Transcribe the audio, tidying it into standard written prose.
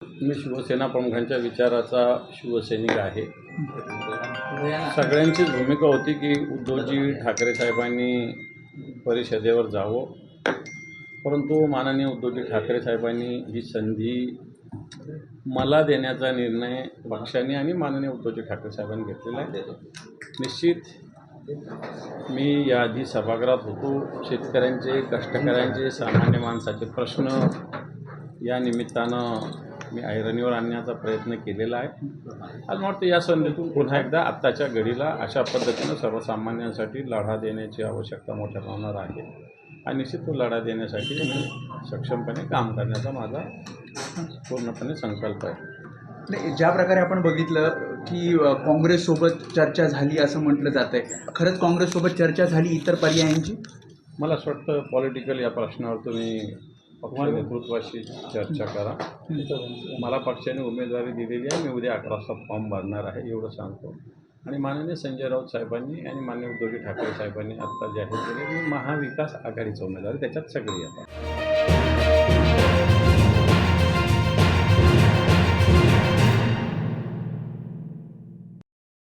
मी शिवसेना प्रमुखांच्या विचाराचा शिवसैनिक आहे. सगळ्यांचीच भूमिका होती की उद्धवजी ठाकरे साहेबांनी परिषदेवर जावं, परंतु माननीय उद्धवजी ठाकरे साहेबांनी ही संधी मला देण्याचा निर्णय पक्षाने आणि माननीय उद्धवजी ठाकरे साहेबांनी घेतलेला आहे. निश्चित मी याआधी सभागृहात होतो. शेतकऱ्यांचे, कष्टकऱ्यांचे, सामान्य माणसाचे प्रश्न या निमित्तानं मी ऐरणीवर आणण्याचा प्रयत्न केलेला आहे. आज मला वाटतं या संधीतून पुन्हा एकदा आत्ताच्या घडीला अशा पद्धतीनं सर्वसामान्यांसाठी लढा देण्याची आवश्यकता मोठ्या प्रमाणावर आहे आणि निश्चित तो लढा देण्यासाठी मी सक्षमपणे काम करण्याचा माझा पूर्णपणे संकल्प आहे. नाही, ज्या प्रकारे आपण बघितलं की काँग्रेससोबत चर्चा झाली असं म्हटलं जात आहे, खरंच काँग्रेससोबत चर्चा झाली इतर पर्यायांची? मला असं वाटतं पॉलिटिकल या प्रश्नावर तुम्ही पक्ष नेतृत्वाशी चर्चा करा. मला पक्षाने उमेदवारी दिलेली आहे. मी उद्या 11 वाजता फॉर्म भरणार आहे एवढं सांगतो. आणि माननीय संजय राऊत साहेबांनी आणि माननीय उद्धवजी ठाकरे साहेबांनी आत्ता जाहीर केले मी महाविकास आघाडीचा उमेदवार, त्याच्यात सगळे येतात.